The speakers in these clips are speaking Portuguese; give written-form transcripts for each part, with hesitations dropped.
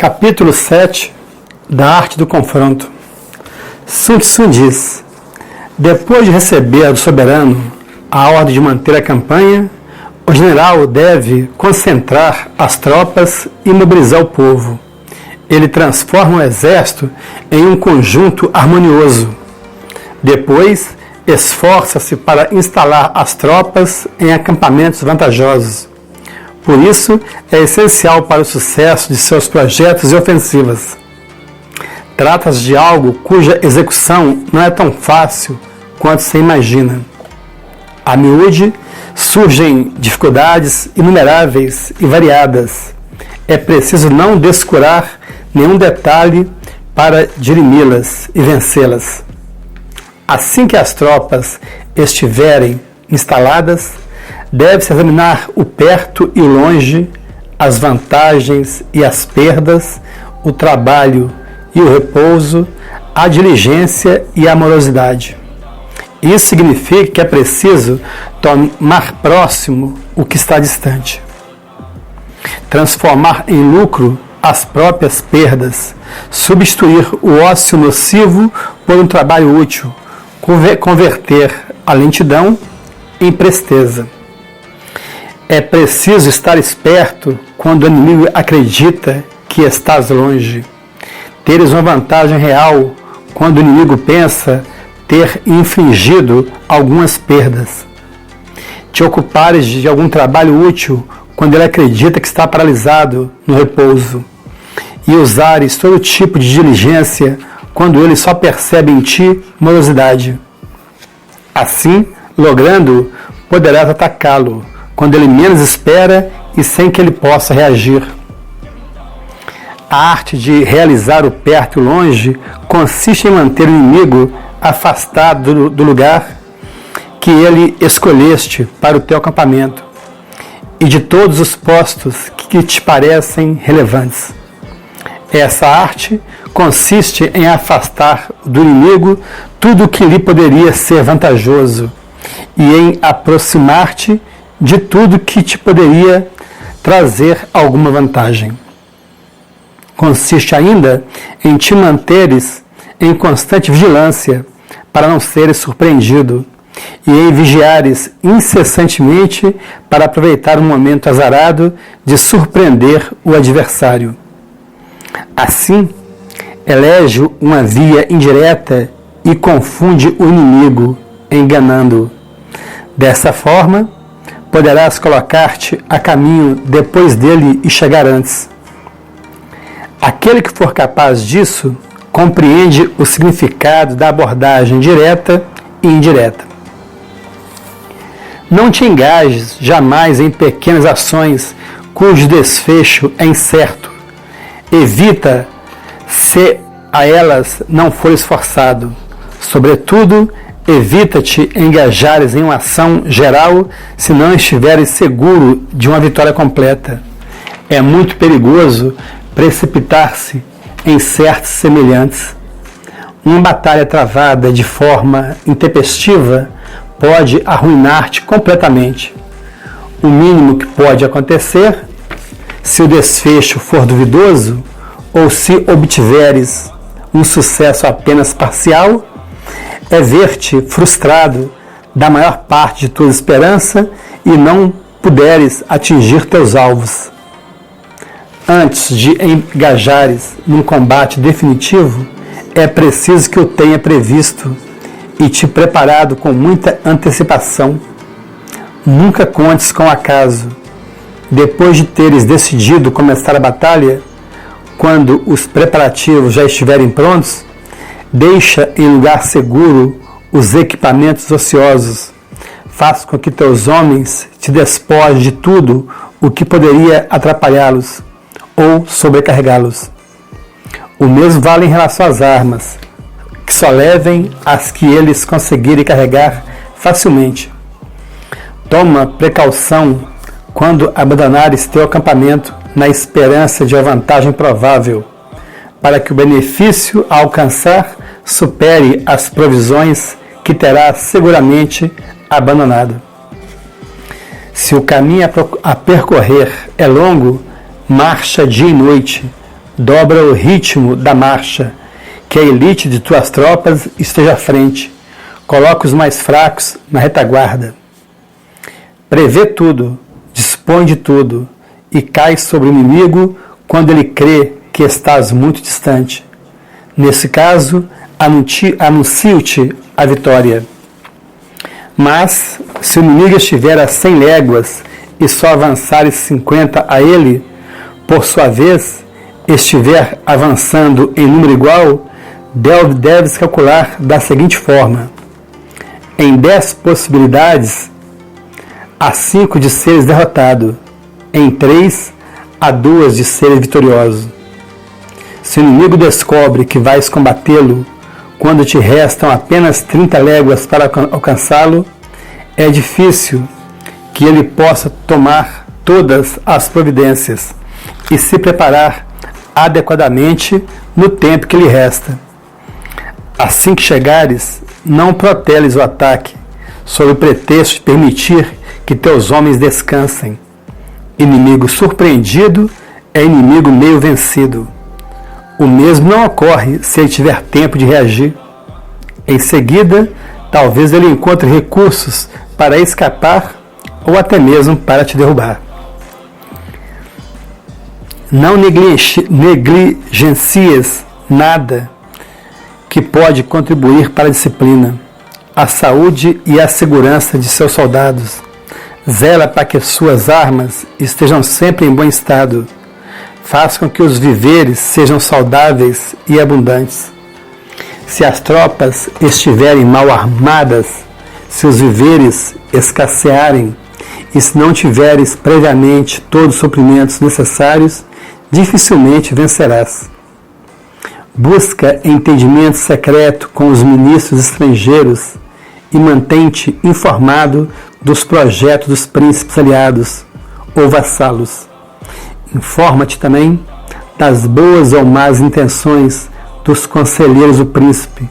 Capítulo 7 da Arte do Confronto. Sun Tzu diz: depois de receber do soberano a ordem de manter a campanha, o general deve concentrar as tropas e mobilizar o povo. Ele transforma o exército em um conjunto harmonioso. Depois, esforça-se para instalar as tropas em acampamentos vantajosos. Por isso, é essencial para o sucesso de seus projetos e ofensivas. Trata-se de algo cuja execução não é tão fácil quanto se imagina. A miúde, surgem dificuldades inumeráveis e variadas. É preciso não descurar nenhum detalhe para dirimi-las e vencê-las. Assim que as tropas estiverem instaladas, deve-se examinar o perto e o longe, as vantagens e as perdas, o trabalho e o repouso, a diligência e a amorosidade. Isso significa que é preciso tomar próximo o que está distante, transformar em lucro as próprias perdas, substituir o ócio nocivo por um trabalho útil, converter a lentidão em presteza. É preciso estar esperto quando o inimigo acredita que estás longe. Teres uma vantagem real quando o inimigo pensa ter infligido algumas perdas. Te ocupares de algum trabalho útil quando ele acredita que está paralisado no repouso. E usares todo tipo de diligência quando ele só percebe em ti morosidade. Assim, logrando, poderás atacá-lo quando ele menos espera e sem que ele possa reagir. A arte de realizar o perto e o longe consiste em manter o inimigo afastado do lugar que ele escolheste para o teu acampamento e de todos os postos que te parecem relevantes. Essa arte consiste em afastar do inimigo tudo o que lhe poderia ser vantajoso e em aproximar-te de tudo que te poderia trazer alguma vantagem. Consiste ainda em te manteres em constante vigilância para não seres surpreendido e em vigiares incessantemente para aproveitar o momento azarado de surpreender o adversário. Assim, elege uma via indireta e confunde o inimigo, enganando-o. Dessa forma, poderás colocar-te a caminho depois dele e chegar antes. Aquele que for capaz disso compreende o significado da abordagem direta e indireta. Não te engajes jamais em pequenas ações cujo desfecho é incerto. Evita se a elas não fores forçado. Sobretudo, evita-te engajares em uma ação geral se não estiveres seguro de uma vitória completa. É muito perigoso precipitar-se em certos semelhantes. Uma batalha travada de forma intempestiva pode arruinar-te completamente. O mínimo que pode acontecer, se o desfecho for duvidoso ou se obtiveres um sucesso apenas parcial, é ver-te frustrado da maior parte de tua esperança e não puderes atingir teus alvos. Antes de engajares num combate definitivo, é preciso que o tenha previsto e te preparado com muita antecipação. Nunca contes com o acaso. Depois de teres decidido começar a batalha, quando os preparativos já estiverem prontos, deixa em lugar seguro os equipamentos ociosos. Faz com que teus homens te despojem de tudo o que poderia atrapalhá-los ou sobrecarregá-los. O mesmo vale em relação às armas, que só levem as que eles conseguirem carregar facilmente. Toma precaução quando abandonares teu acampamento na esperança de uma vantagem provável, para que o benefício a alcançar supere as provisões que terás seguramente abandonado. Se o caminho a percorrer é longo, marcha dia e noite, dobra o ritmo da marcha, que a elite de tuas tropas esteja à frente. Coloca os mais fracos na retaguarda. Prevê tudo, dispõe de tudo, e cai sobre o inimigo quando ele crê que estás muito distante. Nesse caso, anuncio-te a vitória. Mas, se o inimigo estiver a 100 léguas e só avançares 50 a ele, por sua vez, estiver avançando em número igual, deves calcular da seguinte forma: em 10 possibilidades, há 5 de seres derrotado, em 3, há 2 de seres vitorioso. Se o inimigo descobre que vais combatê-lo, quando te restam apenas 30 léguas para alcançá-lo, é difícil que ele possa tomar todas as providências e se preparar adequadamente no tempo que lhe resta. Assim que chegares, não proteles o ataque, sob o pretexto de permitir que teus homens descansem. Inimigo surpreendido é inimigo meio vencido. O mesmo não ocorre se ele tiver tempo de reagir. Em seguida, talvez ele encontre recursos para escapar ou até mesmo para te derrubar. Não negligencies nada que pode contribuir para a disciplina, a saúde e a segurança de seus soldados. Zela para que suas armas estejam sempre em bom estado. Faz com que os víveres sejam saudáveis e abundantes. Se as tropas estiverem mal armadas, se os víveres escassearem, e se não tiveres previamente todos os suprimentos necessários, dificilmente vencerás. Busca entendimento secreto com os ministros estrangeiros e mantém-te informado dos projetos dos príncipes aliados ou vassalos. Informa-te também das boas ou más intenções dos conselheiros do príncipe,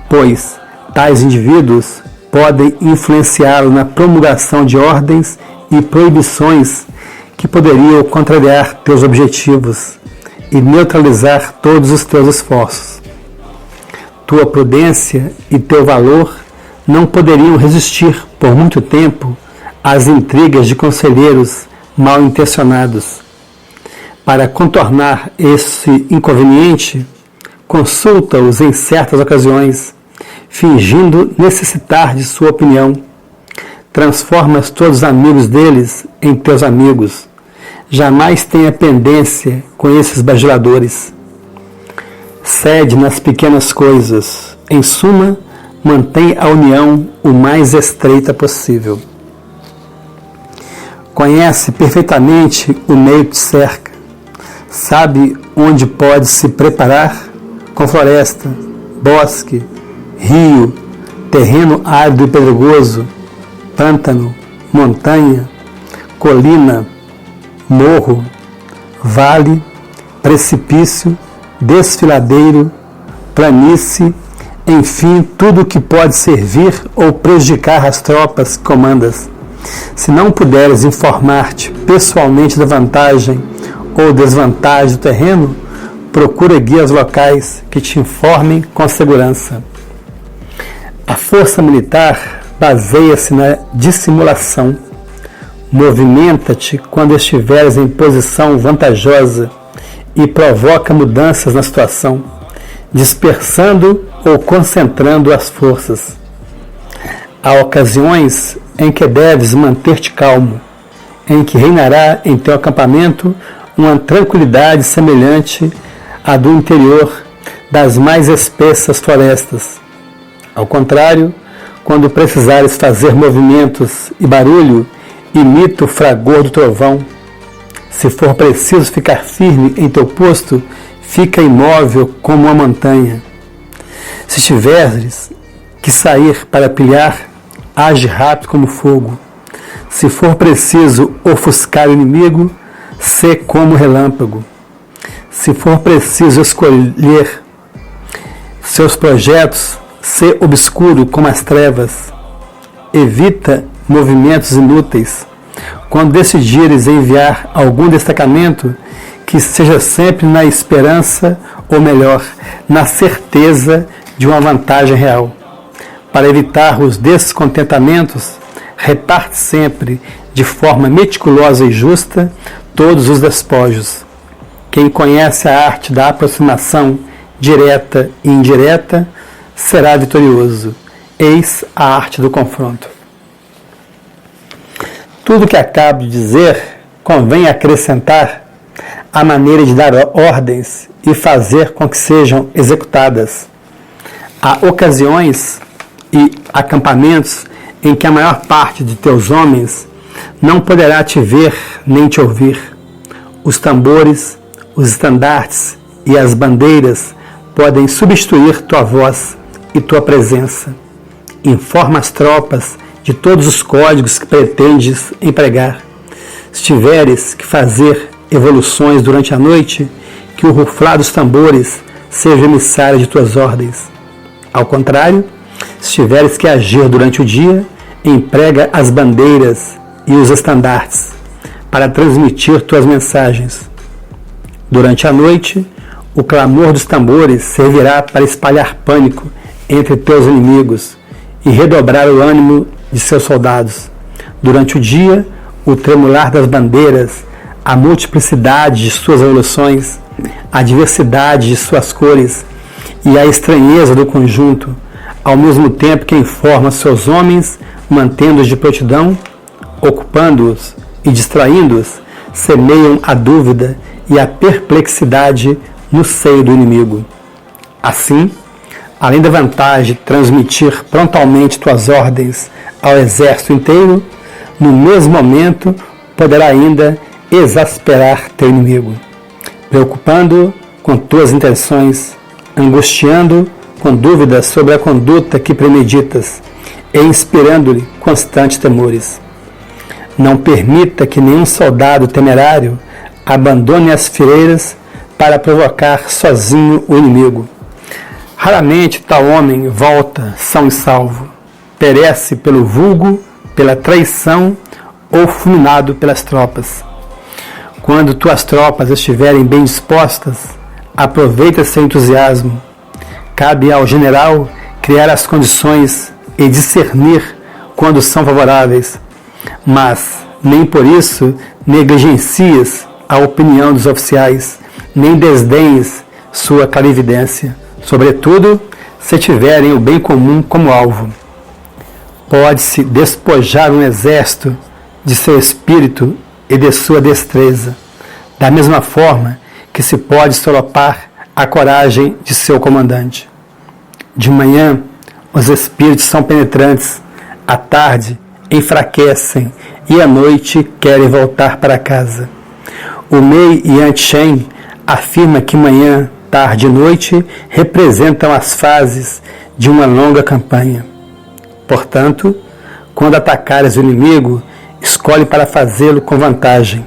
pois tais indivíduos podem influenciá-lo na promulgação de ordens e proibições que poderiam contrariar teus objetivos e neutralizar todos os teus esforços. Tua prudência e teu valor não poderiam resistir por muito tempo às intrigas de conselheiros mal intencionados. Para contornar esse inconveniente, consulta-os em certas ocasiões, fingindo necessitar de sua opinião. Transformas todos os amigos deles em teus amigos. Jamais tenha pendência com esses bajuladores. Cede nas pequenas coisas. Em suma, mantém a união o mais estreita possível. Conhece perfeitamente o meio que te cerca. Sabe onde pode se preparar com floresta, bosque, rio, terreno árido e pedregoso, pântano, montanha, colina, morro, vale, precipício, desfiladeiro, planície, enfim, tudo o que pode servir ou prejudicar as tropas que comandas. Se não puderes informar-te pessoalmente da vantagem ou desvantagem do terreno, procura guias locais que te informem com segurança. A força militar baseia-se na dissimulação. Movimenta-te quando estiveres em posição vantajosa e provoca mudanças na situação, dispersando ou concentrando as forças. Há ocasiões em que deves manter-te calmo, em que reinará em teu acampamento uma tranquilidade semelhante à do interior das mais espessas florestas. Ao contrário, quando precisares fazer movimentos e barulho, imita o fragor do trovão. Se for preciso ficar firme em teu posto, fica imóvel como uma montanha. Se tiveres que sair para pilhar, age rápido como fogo. Se for preciso ofuscar o inimigo, sê como relâmpago. Se for preciso escolher seus projetos, sê obscuro como as trevas. Evita movimentos inúteis. Quando decidires enviar algum destacamento, que que seja sempre na esperança, ou melhor, na certeza de uma vantagem real. Para evitar os descontentamentos, reparte sempre, de forma meticulosa e justa, todos os despojos. Quem conhece a arte da aproximação direta e indireta será vitorioso. Eis a arte do confronto. Tudo que acabo de dizer convém acrescentar a maneira de dar ordens e fazer com que sejam executadas. Há ocasiões e acampamentos em que a maior parte de teus homens não poderá te ver nem te ouvir. Os tambores, os estandartes e as bandeiras podem substituir tua voz e tua presença. Informa as tropas de todos os códigos que pretendes empregar. Se tiveres que fazer evoluções durante a noite, que o ruflar dos tambores seja emissário de tuas ordens. Ao contrário, se tiveres que agir durante o dia, emprega as bandeiras e os estandartes para transmitir tuas mensagens. Durante a noite, o clamor dos tambores servirá para espalhar pânico entre teus inimigos e redobrar o ânimo de seus soldados. Durante o dia, o tremular das bandeiras, a multiplicidade de suas evoluções, a diversidade de suas cores e a estranheza do conjunto, ao mesmo tempo que informa seus homens, mantendo-os de prontidão, ocupando-os e distraindo-os, semeiam a dúvida e a perplexidade no seio do inimigo. Assim, além da vantagem de transmitir prontamente tuas ordens ao exército inteiro, no mesmo momento poderá ainda exasperar teu inimigo, preocupando-o com tuas intenções, angustiando com dúvidas sobre a conduta que premeditas e inspirando-lhe constantes temores. Não permita que nenhum soldado temerário abandone as fileiras para provocar sozinho o inimigo. Raramente tal homem volta são e salvo, perece pelo vulgo, pela traição ou fulminado pelas tropas. Quando tuas tropas estiverem bem dispostas, aproveita seu entusiasmo. Cabe ao general criar as condições e discernir quando são favoráveis, mas nem por isso negligencies a opinião dos oficiais, nem desdenhes sua clarividência, sobretudo se tiverem o bem comum como alvo. Pode-se despojar um exército de seu espírito e de sua destreza, da mesma forma que se pode solapar a coragem de seu comandante. De manhã, os espíritos são penetrantes, à tarde enfraquecem e à noite querem voltar para casa. O Mei Yan Chen afirma que manhã, tarde e noite representam as fases de uma longa campanha. Portanto, quando atacares o inimigo, escolhe para fazê-lo com vantagem.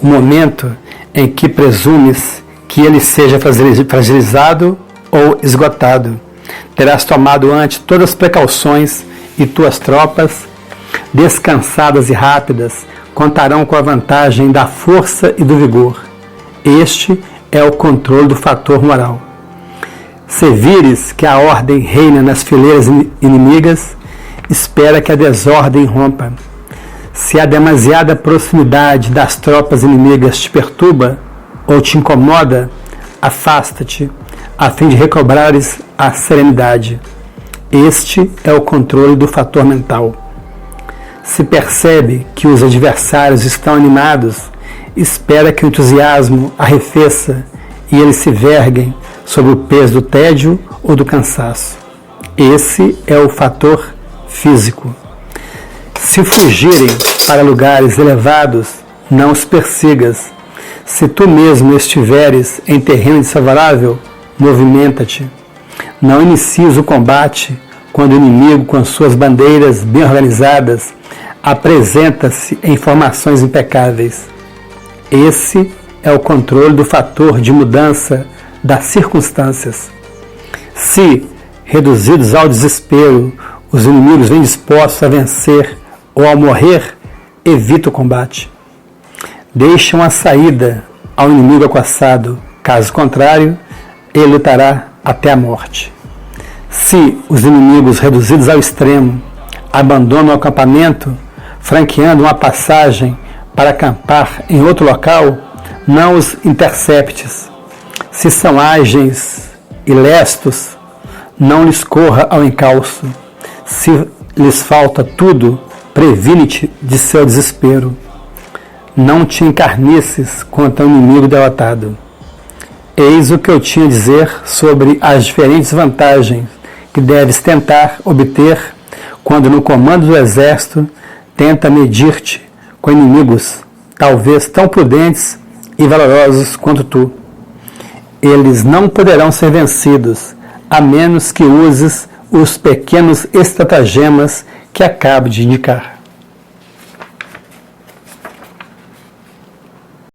O momento em que presumes que ele seja fragilizado ou esgotado. Terás tomado antes todas as precauções e tuas tropas, descansadas e rápidas, contarão com a vantagem da força e do vigor. Este é o controle do fator moral. Se vires que a ordem reina nas fileiras inimigas, espera que a desordem rompa. Se a demasiada proximidade das tropas inimigas te perturba ou te incomoda, afasta-te, a fim de recobrares a serenidade. Este é o controle do fator mental. Se percebe que os adversários estão animados, espera que o entusiasmo arrefeça e eles se verguem sob o peso do tédio ou do cansaço. Esse é o fator físico. Se fugirem para lugares elevados, não os persigas. Se tu mesmo estiveres em terreno desfavorável, movimenta-te. Não inicies o combate quando o inimigo, com suas bandeiras bem organizadas, apresenta-se em formações impecáveis. Esse é o controle do fator de mudança das circunstâncias. Se, reduzidos ao desespero, os inimigos vêm dispostos a vencer ou a morrer, evita o combate. Deixa uma saída ao inimigo acossado. Caso contrário, ele lutará até a morte. Se os inimigos reduzidos ao extremo abandonam o acampamento, franqueando uma passagem para acampar em outro local, não os interceptes. Se são ágeis e lestos, não lhes corra ao encalço. Se lhes falta tudo, previne-te de seu desespero. Não te encarnices contra o inimigo derrotado. Eis o que eu tinha a dizer sobre as diferentes vantagens que deves tentar obter quando no comando do exército tenta medir-te com inimigos, talvez tão prudentes e valorosos quanto tu. Eles não poderão ser vencidos, a menos que uses os pequenos estratagemas que acabo de indicar.